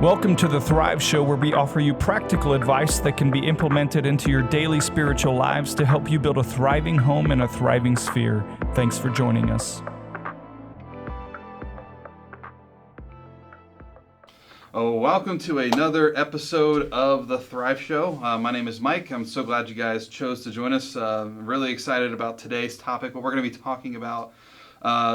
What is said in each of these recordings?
Welcome to the Thrive Show, where we offer you practical advice that can be implemented into your daily spiritual lives to help you build a thriving home and a thriving sphere. Thanks for joining us. Oh, welcome to another episode of the Thrive Show. My name is Mike. I'm so glad you guys chose to join us. Really excited about today's topic. What we're going to be talking about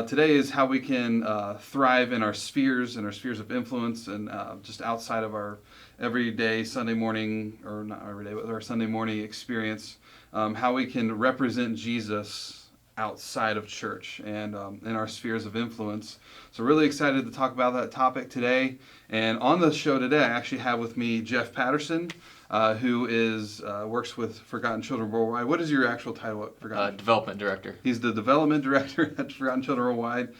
today is how we can thrive in our spheres of influence, and just outside of our everyday Sunday morning, or not every day, but our Sunday morning experience, how we can represent Jesus outside of church and in our spheres of influence. So really excited to talk about that topic today. And on the show today, I actually have with me Jeff Paterson, who is works with Forgotten Children Worldwide. What is your actual title at Forgotten? Development Director. He's the Development Director at Forgotten Children Worldwide.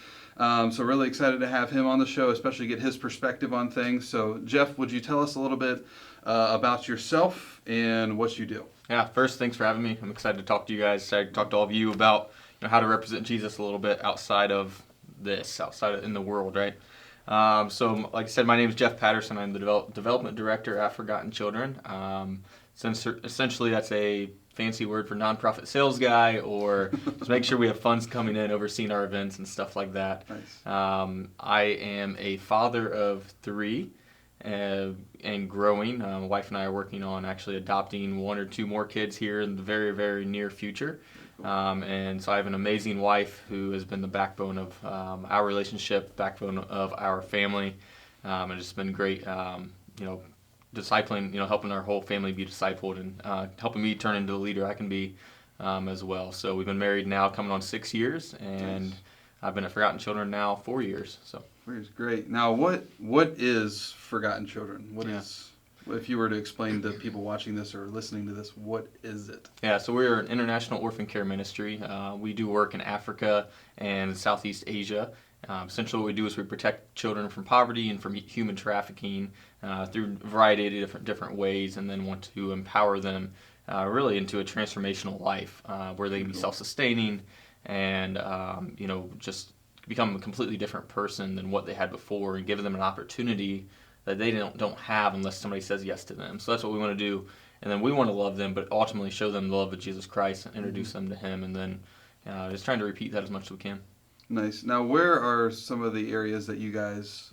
So really excited to have him on the show, especially get his perspective on things. So Jeff, would you tell us a little bit about yourself and what you do? Yeah, first, thanks for having me. I'm excited to talk to you guys, excited to talk to all of you about how to represent Jesus a little bit outside of this, in the world, right? So, like I said, my name is Jeff Paterson. I'm the Development Director at Forgotten Children. Essentially, that's a fancy word for nonprofit sales guy, or just make sure we have funds coming in, overseeing our events and stuff like that. Nice. I am a father of three and growing. My wife and I are working on actually adopting one or two more kids here in the very, very near future. And so I have an amazing wife who has been the backbone of our relationship, backbone of our family, and it's been great, discipling, helping our whole family be discipled, and helping me turn into the leader I can be as well. So we've been married now coming on 6 years, and nice. I've been at Forgotten Children now 4 years. So 4 years, great. Now, what is Forgotten Children? What is? If you were to explain to people watching this or listening to this, what is it? Yeah, so we're an international orphan care ministry. We do work in Africa and Southeast Asia. Essentially what we do is we protect children from poverty and from human trafficking through a variety of different ways, and then want to empower them really into a transformational life where they can be self-sustaining and just become a completely different person than what they had before, and give them an opportunity that they don't have unless somebody says yes to them. So that's what we want to do. And then we want to love them, but ultimately show them the love of Jesus Christ and introduce them to Him. And then just trying to repeat that as much as we can. Nice. Now, where are some of the areas that you guys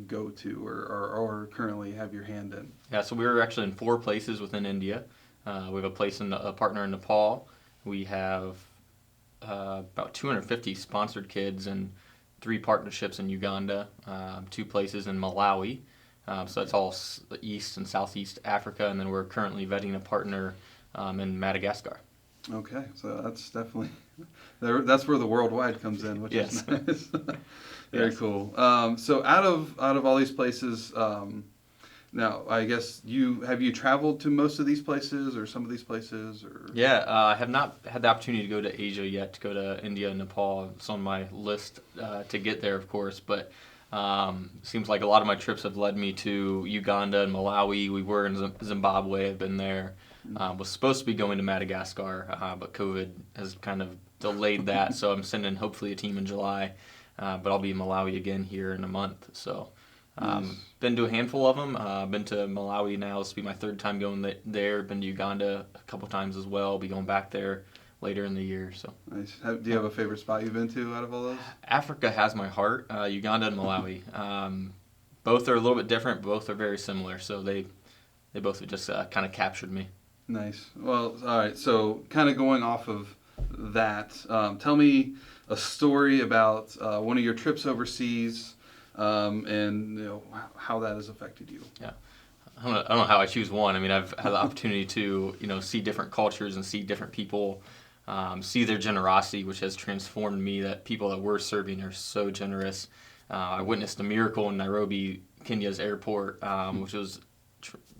go to or currently have your hand in? Yeah, so we're actually in 4 places within India. We have a partner in Nepal. We have about 250 sponsored kids and 3 partnerships in Uganda, 2 places in Malawi. So that's all East and Southeast Africa, and then we're currently vetting a partner in Madagascar. Okay, so that's definitely that's where the worldwide comes in, which yes. is nice. Very yes. cool. So out of all these places, now I guess have you traveled to most of these places or some of these places? Or yeah, I have not had the opportunity to go to Asia yet, to go to India and Nepal. It's on my list to get there, of course, but seems like a lot of my trips have led me to Uganda and Malawi. We were in Zimbabwe. I've been there. Was supposed to be going to Madagascar, but COVID has kind of delayed that. So I'm sending hopefully a team in July, but I'll be in Malawi again here in a month. So been to a handful of them. Been to Malawi now. This will be my 3rd time going there. Been to Uganda a couple times as well. I'll be going back there later in the year. So nice. Do you have a favorite spot you've been to out of all those? Africa has my heart. Uganda and Malawi. Both are a little bit different. Both are very similar. So they both have just kind of captured me. Nice. Well, all right. So kind of going off of that, tell me a story about one of your trips overseas, and how that has affected you. Yeah. I don't know how I choose one. I mean, I've had the opportunity to see different cultures and see different people. See their generosity, which has transformed me, that people that we're serving are so generous. I witnessed a miracle in Nairobi, Kenya's airport, which was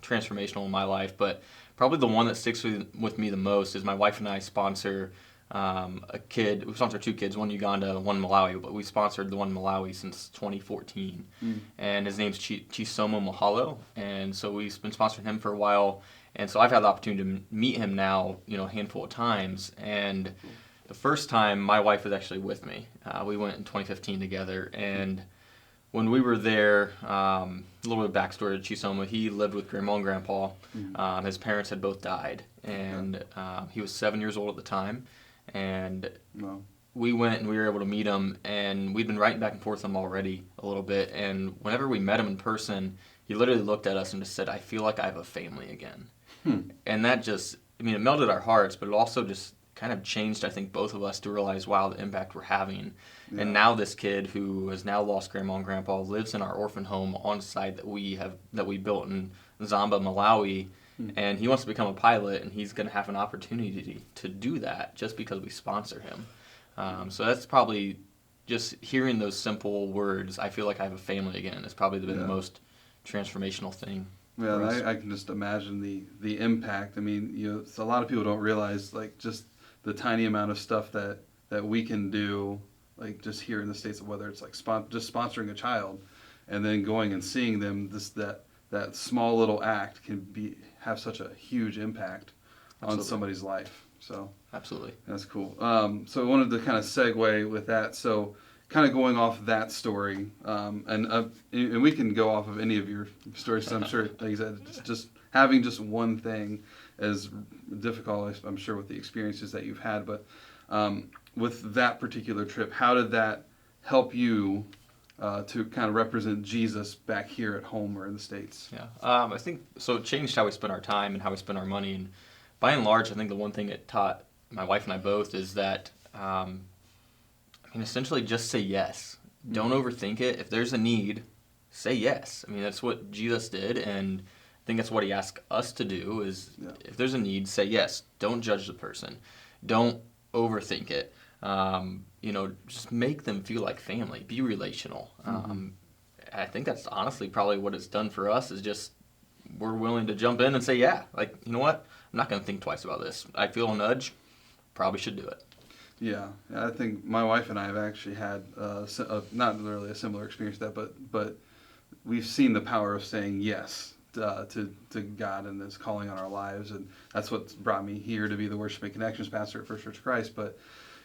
transformational in my life. But probably the one that sticks with me the most is my wife and I sponsor a kid. We sponsor 2 kids, one Uganda, one Malawi, but we sponsored the one in Malawi since 2014. And his name's Chisomo Mahalo. And so we've been sponsoring him for a while. And so I've had the opportunity to meet him now, a handful of times. And the first time, my wife was actually with me. We went in 2015 together, and when we were there, a little bit of backstory to Chisoma, he lived with Grandma and Grandpa. His parents had both died, and he was 7 years old at the time. And Wow. we went and we were able to meet him, and we'd been writing back and forth with him already a little bit. And whenever we met him in person, he literally looked at us and just said, "I feel like I have a family again." And that just, I mean, it melted our hearts, but it also just kind of changed, I think, both of us to realize, wow, the impact we're having. Yeah. And now this kid who has now lost Grandma and Grandpa lives in our orphan home on site that we built in Zamba, Malawi, and he wants to become a pilot, and he's going to have an opportunity to do that just because we sponsor him. So that's probably just hearing those simple words, "I feel like I have a family again," has probably been the most transformational thing. Yeah, for us. I can just imagine the impact. I mean, a lot of people don't realize like just the tiny amount of stuff that we can do, like just here in the States, whether it's like just sponsoring a child, and then going and seeing them. That small little act can have such a huge impact on somebody's life. So Absolutely. that's cool. So I wanted to kind of segue with that. So kind of going off that story, and we can go off of any of your stories. 'Cause I'm sure, like you said, just having just one thing is difficult. I'm sure with the experiences that you've had, but with that particular trip, how did that help you to kind of represent Jesus back here at home or in the States? Yeah, I think so. It changed how we spend our time and how we spend our money, and by and large, I think the one thing it taught my wife and I both is that, essentially just say yes. Don't overthink it. If there's a need, say yes. I mean, that's what Jesus did, and I think that's what he asked us to do is if there's a need, say yes. Don't judge the person. Don't overthink it. Just make them feel like family. Be relational. I think that's honestly probably what it's done for us is just we're willing to jump in and say, yeah, like, you know what? I'm not going to think twice about this. I feel a nudge. Probably should do it. Yeah, I think my wife and I have actually had not really a similar experience to that, but we've seen the power of saying yes to God and His calling on our lives, and that's what brought me here to be the Worship and Connections pastor at First Church of Christ. But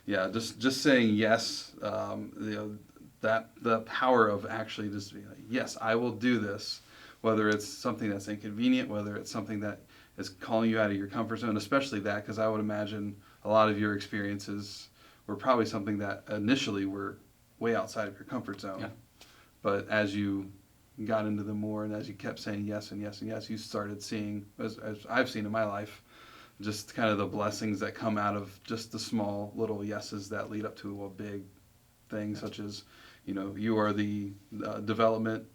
yeah, just saying yes, that the power of actually just being like, yes, I will do this, whether it's something that's inconvenient, whether it's something that is calling you out of your comfort zone, especially that, because I would imagine a lot of your experiences were probably something that initially were way outside of your comfort zone. Yeah. But as you got into them more and as you kept saying yes and yes and yes, you started seeing, as I've seen in my life, just kind of the blessings that come out of just the small little yeses that lead up to a big thing, such as, you are the development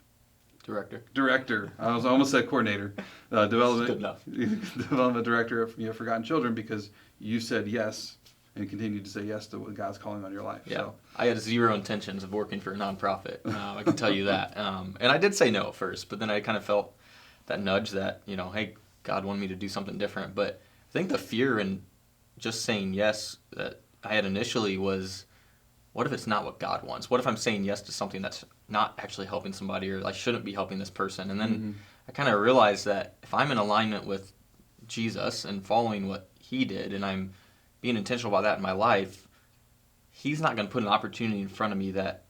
director. I almost said coordinator. Development. Good enough. Development director of Forgotten Children, because you said yes and continued to say yes to what God's calling on your life. Yeah, So. I had zero intentions of working for a nonprofit. I can tell you that. And I did say no at first, but then I kind of felt that nudge that, hey, God wanted me to do something different. But I think the fear in just saying yes that I had initially was, what if it's not what God wants? What if I'm saying yes to something that's not actually helping somebody, or I shouldn't be helping this person? And then I kind of realized that if I'm in alignment with Jesus and following what He did, and I'm being intentional about that in my life, He's not going to put an opportunity in front of me that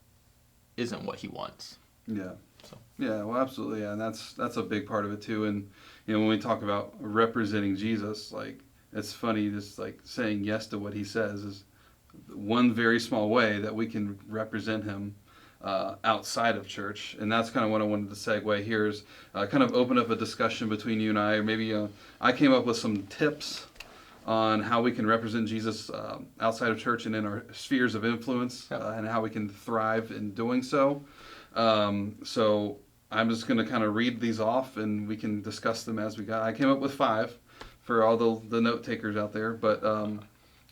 isn't what He wants. Yeah. So. Yeah, well, absolutely, yeah, and that's a big part of it too. And when we talk about representing Jesus, like it's funny, just like saying yes to what He says is one very small way that we can represent Him outside of church. And that's kind of what I wanted to segue here is kind of open up a discussion between you and I, or maybe I came up with some tips on how we can represent Jesus outside of church and in our spheres of influence, and how we can thrive in doing so. So I'm just going to kind of read these off, and we can discuss them as we go. I came up with 5 for all the note takers out there. But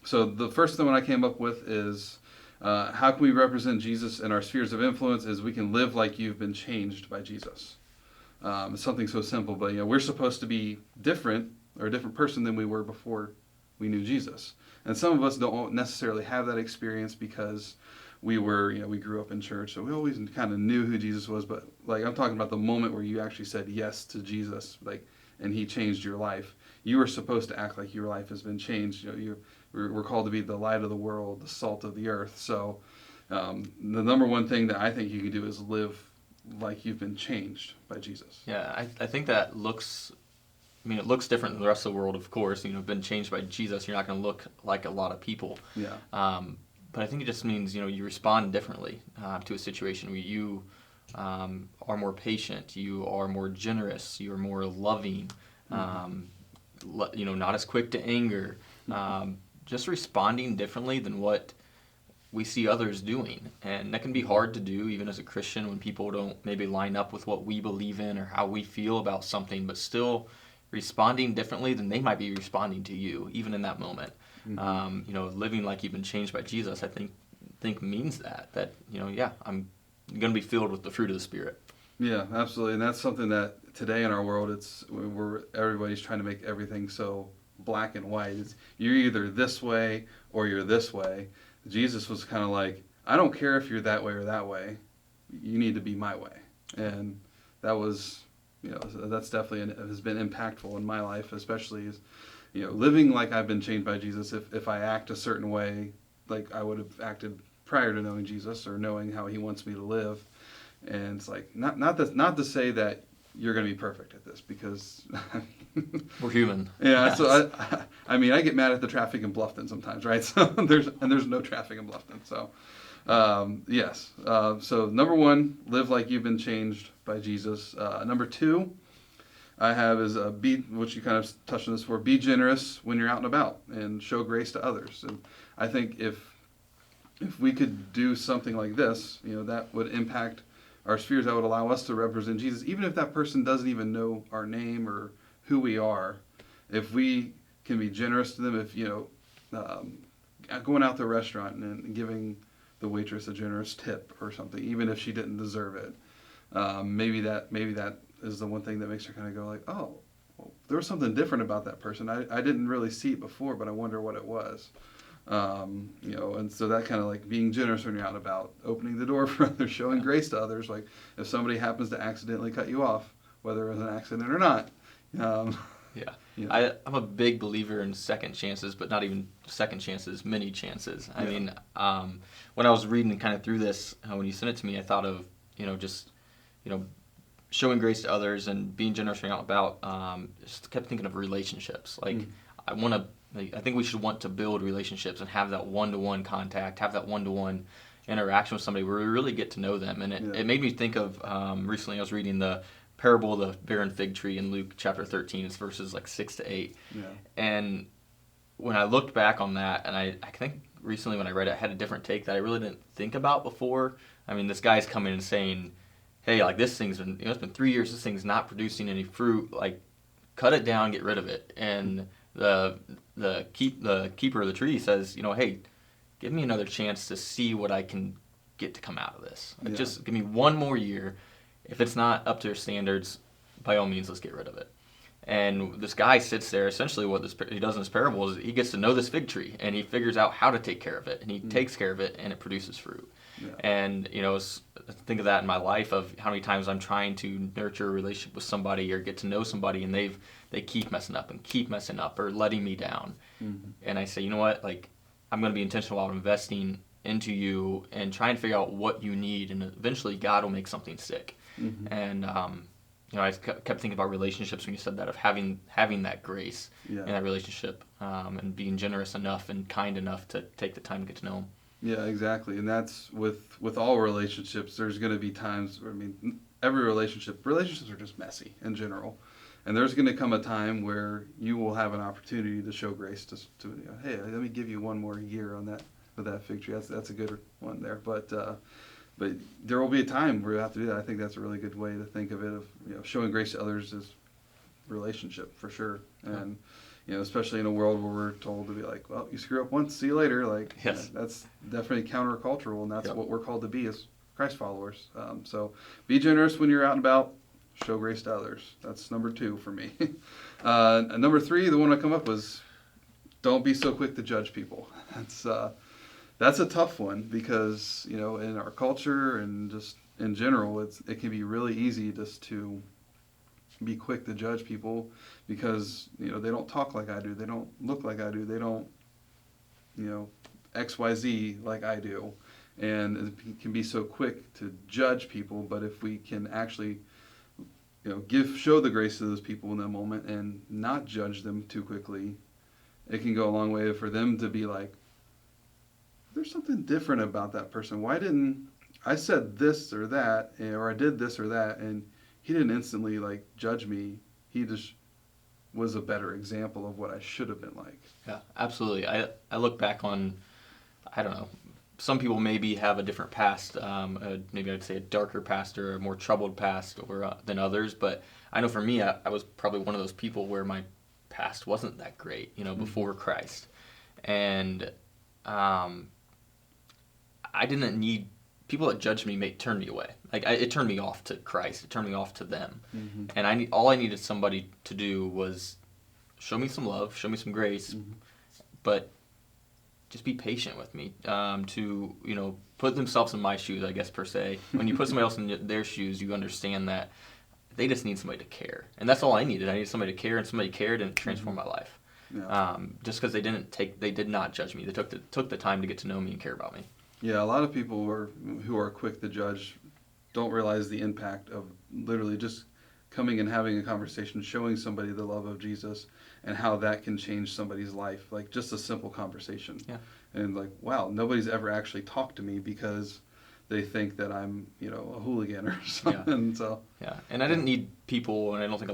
so the first one I came up with is how can we represent Jesus in our spheres of influence is we can live like you've been changed by Jesus. It's something so simple, but we're supposed to be different, or a different person than we were before we knew Jesus. And some of us don't necessarily have that experience because we grew up in church, so we always kind of knew who Jesus was. But like I'm talking about the moment where you actually said yes to Jesus, and He changed your life. You are supposed to act like your life has been changed. We're called to be the light of the world, the salt of the earth. So the number one thing that I think you can do is live like you've been changed by Jesus. Yeah, I think that looks, I mean, it looks different than the rest of the world, of course. You know, been changed by Jesus, you're not going to look like a lot of people. Yeah. But I think it just means, you know, you respond differently to a situation where you are more patient, you are more generous, you are more loving, you know, not as quick to anger, just responding differently than what we see others doing. And that can be hard to do even as a Christian when people don't maybe line up with what we believe in or how we feel about something, but still responding differently than they might be responding to you, even in that moment. You know, living like you've been changed by Jesus, I think means that, you know, yeah, I'm going to be filled with the fruit of the Spirit. Yeah, absolutely. And that's something that today in our world, everybody's trying to make everything so black and white. You're either this way or you're this way. Jesus was kind of like, I don't care if you're that way or that way. You need to be my way. And that was, you know, that's definitely has been impactful in my life, especially as, you know, living like I've been changed by Jesus. If I act a certain way, like I would have acted prior to knowing Jesus or knowing how he wants me to live. And it's like, not to say that you're going to be perfect at this, because we're human. Yeah. Yes. So I mean, I get mad at the traffic in Bluffton sometimes, right? So there's no traffic in Bluffton. So yes. So number one, live like you've been changed by Jesus. Number two, I have is which you kind of touched on this before, be generous when you're out and about and show grace to others. And I think if we could do something like this, you know, that would impact our spheres. That would allow us to represent Jesus, even if that person doesn't even know our name or who we are. If we can be generous to them, if, you know, going out to a restaurant and giving the waitress a generous tip or something, even if she didn't deserve it, maybe that is the one thing that makes her kind of go like, oh, well, there was something different about that person. I didn't really see it before, but I wonder what it was. You know, and so that kind of like being generous when you're out and about, opening the door for others, showing grace to others. Like if somebody happens to accidentally cut you off, whether it was an accident or not. Yeah. You know. I'm a big believer in second chances, but not even second chances, many chances. I mean, when I was reading kind of through this, when you sent it to me, I thought of, you know, just, you know, showing grace to others and being generous when you're out and about. Just kept thinking of relationships. Like I think we should want to build relationships and have that one-to-one contact, have that one-to-one interaction with somebody where we really get to know them. And it made me think of, recently I was reading the parable of the barren fig tree in Luke chapter 13. It's verses like 6 to 8. Yeah. And when I looked back on that, and I think recently when I read it, I had a different take that I really didn't think about before. I mean, this guy's coming and saying, hey, like this thing's been, you know, it's been 3 years, this thing's not producing any fruit, like cut it down, get rid of it. And the keeper of the tree says, you know, hey, give me another chance to see what I can get to come out of this. Like, just give me one more year. If it's not up to your standards, by all means, let's get rid of it. And this guy sits there. Essentially, what he does in this parable is he gets to know this fig tree, and he figures out how to take care of it, and he takes care of it, and it produces fruit. Yeah. And, you know, think of that in my life of how many times I'm trying to nurture a relationship with somebody or get to know somebody, and they keep messing up or letting me down. Mm-hmm. And I say, you know what, like, I'm going to be intentional about investing into you and try and figure out what you need, and eventually God will make something stick. Mm-hmm. And you know, I kept thinking about relationships when you said that, of having that grace in that relationship, and being generous enough and kind enough to take the time to get to know them. Yeah, exactly. And that's with all relationships. There's going to be times where, I mean, every relationships are just messy in general. And there's going to come a time where you will have an opportunity to show grace to you know, hey, let me give you one more year on that with that fig tree. That's a good one there. But there will be a time where you have to do that. I think that's a really good way to think of it, of, you know, showing grace to others is relationship for sure. And you know, especially in a world where we're told to be like, well, you screw up once, see you later. Like, yes. That's definitely countercultural, and that's what we're called to be as Christ followers. So be generous when you're out and about. Show grace to others. That's number 2 for me. Number 3, the one I come up was, don't be so quick to judge people. That's a tough one, because, you know, in our culture and just in general, it can be really easy just to be quick to judge people because, you know, they don't talk like I do, they don't look like I do, they don't, you know, XYZ like I do. And it can be so quick to judge people, but if we can actually, show the grace to those people in that moment and not judge them too quickly, it can go a long way for them to be like, there's something different about that person. Why didn't I said this or that, or I did this or that, and he didn't instantly like judge me. He just was a better example of what I should have been like. Yeah, absolutely. I look back on, I don't know, some people maybe have a different past, maybe I'd say a darker past or a more troubled past than others, but I know for me, I was probably one of those people where my past wasn't that great, before Christ. And I didn't need, people that judged me turn me away. It turned me off to Christ. It turned me off to them. Mm-hmm. And all I needed somebody to do was show me some love, show me some grace, but just be patient with me, to put themselves in my shoes, I guess, per se. When you put somebody else in their shoes, you understand that they just need somebody to care. And that's all I needed. I needed somebody to care, and somebody cared, and it transformed my life. Yeah. Just because they did not judge me. They took the time to get to know me and care about me. Yeah, a lot of people who are quick to judge don't realize the impact of literally just coming and having a conversation, showing somebody the love of Jesus, and how that can change somebody's life. Like just a simple conversation. Yeah. And like, wow, nobody's ever actually talked to me because they think that I'm, a hooligan or something. Yeah. So yeah, and I didn't need people, and I don't think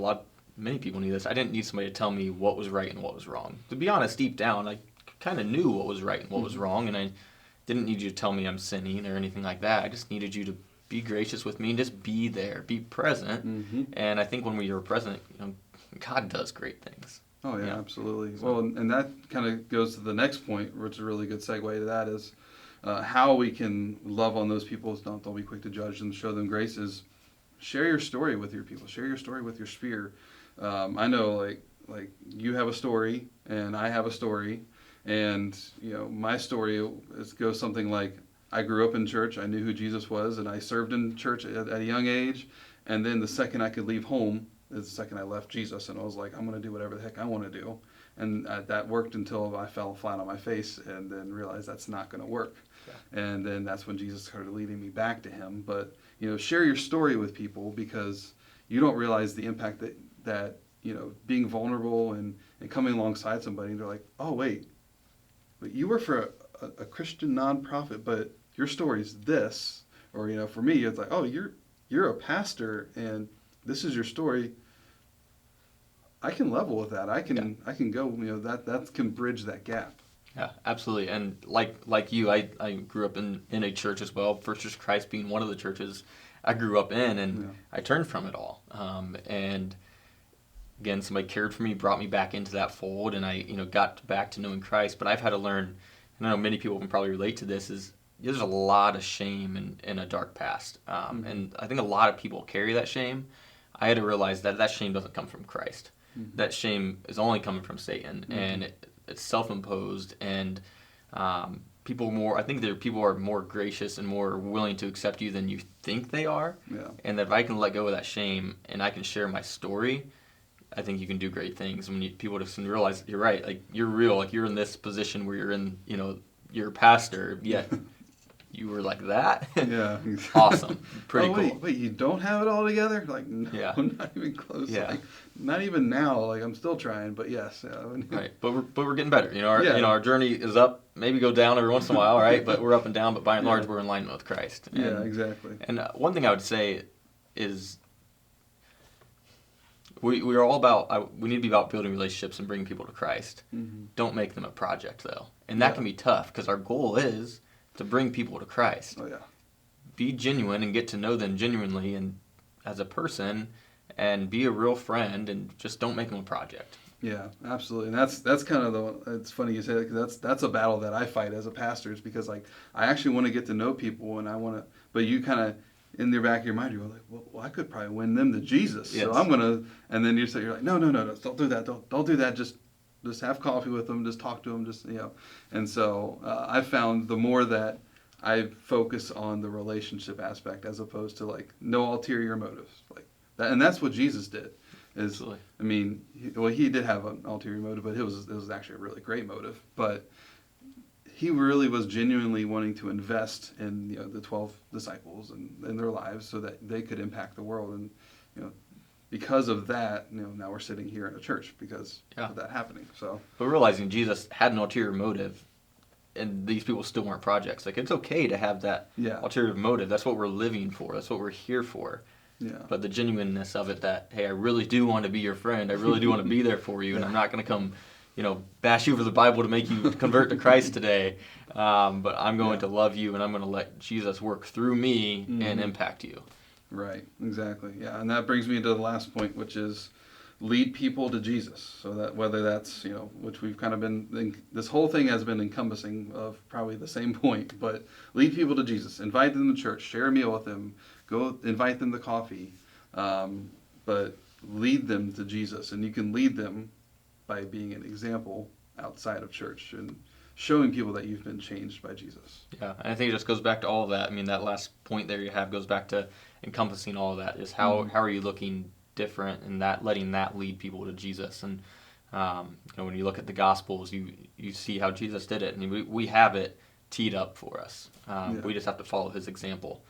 many people need this. I didn't need somebody to tell me what was right and what was wrong. To be honest, deep down, I kind of knew what was right and what was wrong, and I didn't need you to tell me I'm sinning or anything like that. I just needed you to be gracious with me and just be there, be present. Mm-hmm. And I think when we are present, God does great things. Oh yeah, absolutely. So, well, and that kind of goes to the next point, which is a really good segue to that, is how we can love on those people. Don't be quick to judge them, show them grace. Is share your story with your people. Share your story with your sphere. I know, like you have a story, and I have a story, and my story goes something like, I grew up in church. I knew who Jesus was, and I served in church at a young age. And then the second I could leave home is the second I left Jesus, and I was like, I'm going to do whatever the heck I want to do. And that worked until I fell flat on my face and then realized that's not going to work. Yeah. And then that's when Jesus started leading me back to him. But, share your story with people, because you don't realize the impact that being vulnerable and coming alongside somebody, and they're like, oh, wait, but you were for a Christian nonprofit, but your story's this. Or, for me, it's like, oh, you're a pastor, and this is your story. I can level with that. I can go, that can bridge that gap. Yeah, absolutely. And like you, I grew up in a church as well, First Church of Christ being one of the churches I grew up in, and I turned from it all. And again, somebody cared for me, brought me back into that fold, and I got back to knowing Christ. But I've had to learn, and I know many people can probably relate to this, is there's a lot of shame in a dark past. And I think a lot of people carry that shame. I had to realize that shame doesn't come from Christ. Mm-hmm. That shame is only coming from Satan, and it's self-imposed. And people are more gracious and more willing to accept you than you think they are. Yeah. And that if I can let go of that shame and I can share my story, I think you can do great things. When people just realize you're right, like you're real, like you're in this position where you're in, you're a pastor, yet you were like that. Yeah. Awesome. Pretty cool. Wait, you don't have it all together? Like, no, yeah. Not even close. Yeah. Like, not even now. Like, I'm still trying, but yes. Yeah. Right. But we're getting better. Our journey is up. Maybe go down every once in a while, right? But we're up and down. But by and large, we're in line with Christ. And, exactly. And one thing I would say is, we are all about, we need to be about building relationships and bringing people to Christ. Mm-hmm. Don't make them a project, though. And that can be tough, because our goal is to bring people to Christ. Oh, yeah. Be genuine and get to know them genuinely and as a person, and be a real friend, and just don't make them a project. Yeah, absolutely. And that's kind of it's funny you say that, because that's a battle that I fight as a pastor, is because like I actually want to get to know people, and I want to, but you kind of, in the back of your mind, you're like, well, I could probably win them to Jesus. Yes. So I'm going to, and then you're like, no, don't do that. Don't do that. Just have coffee with them. Just talk to them. And so I found the more that I focus on the relationship aspect, as opposed to like no ulterior motives, like that. And that's what Jesus did. Absolutely. I mean, he did have an ulterior motive, but it was actually a really great motive. But he really was genuinely wanting to invest in the 12 disciples and in their lives so that they could impact the world. And because of that, now we're sitting here in a church because of that happening. So, but realizing Jesus had an ulterior motive, and these people still weren't projects. Like, it's okay to have that ulterior motive. That's what we're living for. That's what we're here for. Yeah. But the genuineness of it, that, hey, I really do want to be your friend. I really do want to be there for you, and I'm not going to come, bash you over the Bible to make you convert to Christ today. But I'm going to love you, and I'm going to let Jesus work through me and impact you. Right. Exactly. Yeah. And that brings me to the last point, which is lead people to Jesus. So that whether that's, which we've kind of this whole thing has been encompassing of probably the same point, but lead people to Jesus, invite them to church, share a meal with them, go invite them to coffee, but lead them to Jesus. And you can lead them by being an example outside of church and showing people that you've been changed by Jesus. Yeah, and I think it just goes back to all of that. I mean, that last point there you have goes back to encompassing all of that, is how are you looking different, and that letting that lead people to Jesus. And when you look at the Gospels, you see how Jesus did it, and we have it teed up for us. We just have to follow his example,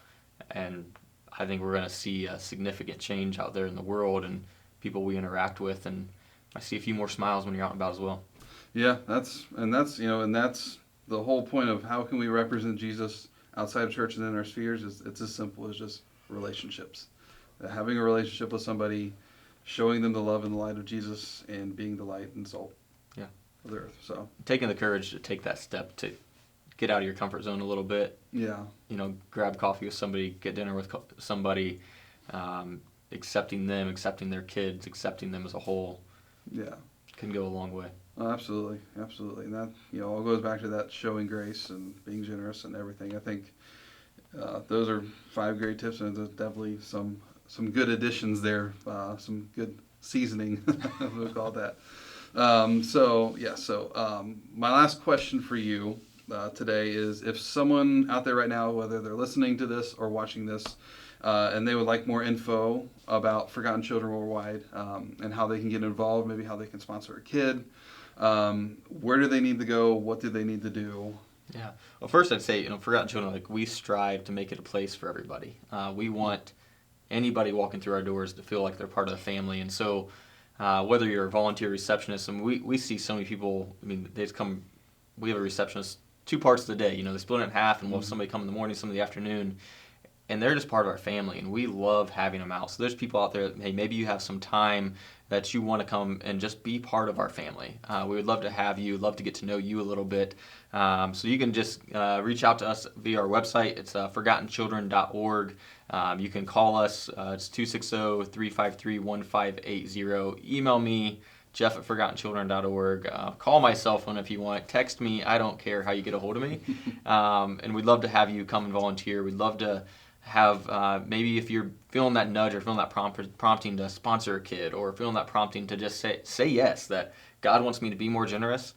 and I think we're going to see a significant change out there in the world and people we interact with, and I see a few more smiles when you're out and about as well. Yeah, that's the whole point of how can we represent Jesus outside of church and in our spheres. It's as simple as just relationships. Having a relationship with somebody, showing them the love and the light of Jesus, and being the light and salt of the earth. So taking the courage to take that step to get out of your comfort zone a little bit. Yeah. Grab coffee with somebody, get dinner with somebody, accepting them, accepting their kids, accepting them as a whole. Yeah. Can go a long way. Oh, absolutely. And that, all goes back to that showing grace and being generous and everything. I think those are 5 great tips, and there's definitely some good additions there, some good seasoning, we'll call it that. So my last question for you today is, if someone out there right now, whether they're listening to this or watching this, and they would like more info about Forgotten Children Worldwide, and how they can get involved, maybe how they can sponsor a kid, where do they need to go? What do they need to do? Yeah. Well, first I'd say, Forgotten Children, we strive to make it a place for everybody. We want anybody walking through our doors to feel like they're part of the family. And so whether you're a volunteer receptionist, and we see so many people, they just come, we have a receptionist 2 parts of the day. They split it in half, and we'll have somebody come in the morning, some in the afternoon. And they're just part of our family, and we love having them out. So there's people out there, hey, maybe you have some time that you want to come and just be part of our family. We would love to have you, love to get to know you a little bit. So you can just reach out to us via our website. It's forgottenchildren.org. You can call us. It's 260-353-1580. Email me, Jeff@forgottenchildren.org. Call my cell phone if you want. Text me. I don't care how you get a hold of me. And we'd love to have you come and volunteer. We'd love to have, maybe if you're feeling that nudge or feeling that prompting to sponsor a kid, or feeling that prompting to just say yes, that God wants me to be more generous,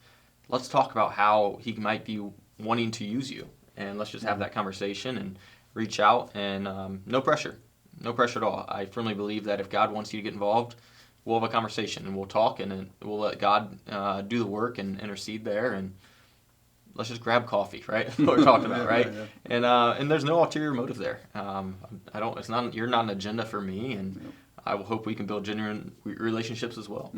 let's talk about how he might be wanting to use you. And let's just have that conversation and reach out, and no pressure at all. I firmly believe that if God wants you to get involved, we'll have a conversation and we'll talk, and then we'll let God do the work and intercede there, and let's just grab coffee, right? What we're talking about, right? Yeah. And there's no ulterior motive there. You're not an agenda for me, and I will hope we can build genuine relationships as well.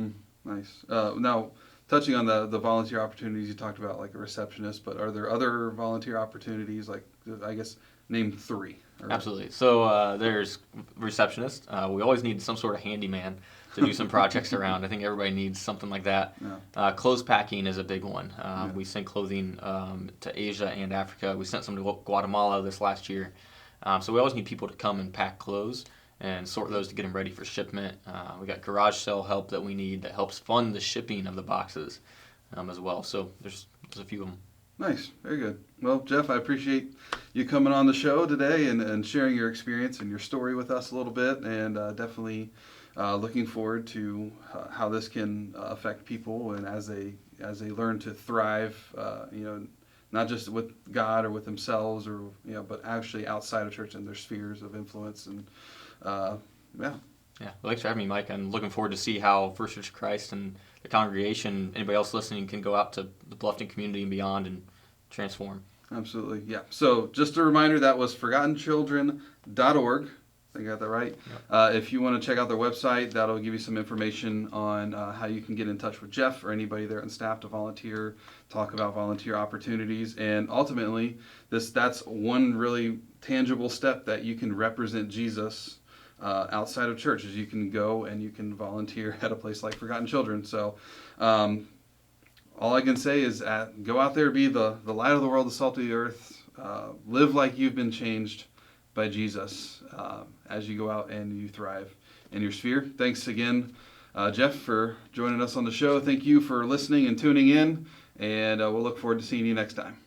Nice. Now, touching on the volunteer opportunities, you talked about like a receptionist, but are there other volunteer opportunities, like, I guess, name 3? Absolutely. So there's receptionist. We always need some sort of handyman to do some projects around. I think everybody needs something like that. Yeah. Clothes packing is a big one. We send clothing to Asia and Africa. We sent some to Guatemala this last year. So we always need people to come and pack clothes and sort those to get them ready for shipment. We got garage sale help that we need that helps fund the shipping of the boxes as well. So there's a few of them. Nice. Very good. Well, Jeff, I appreciate you coming on the show today and sharing your experience and your story with us a little bit, and definitely looking forward to how this can affect people, and as they learn to thrive, not just with God or with themselves, or but actually outside of church and their spheres of influence. And Yeah, well, thanks for having me, Mike. I'm looking forward to see how First Church of Christ and the congregation, anybody else listening, can go out to the Bluffton community and beyond and transform. Absolutely, yeah. So just a reminder, that was ForgottenChildren.org. I got that right. Yep. If you want to check out their website, that'll give you some information on how you can get in touch with Jeff or anybody there on staff to volunteer, talk about volunteer opportunities, and ultimately, that's one really tangible step that you can represent Jesus outside of church, is you can go and you can volunteer at a place like Forgotten Children. So all I can say is go out there, be the light of the world, the salt of the earth, live like you've been changed by Jesus as you go out and you thrive in your sphere. Thanks again, Jeff, for joining us on the show. Thank you for listening and tuning in, and we'll look forward to seeing you next time.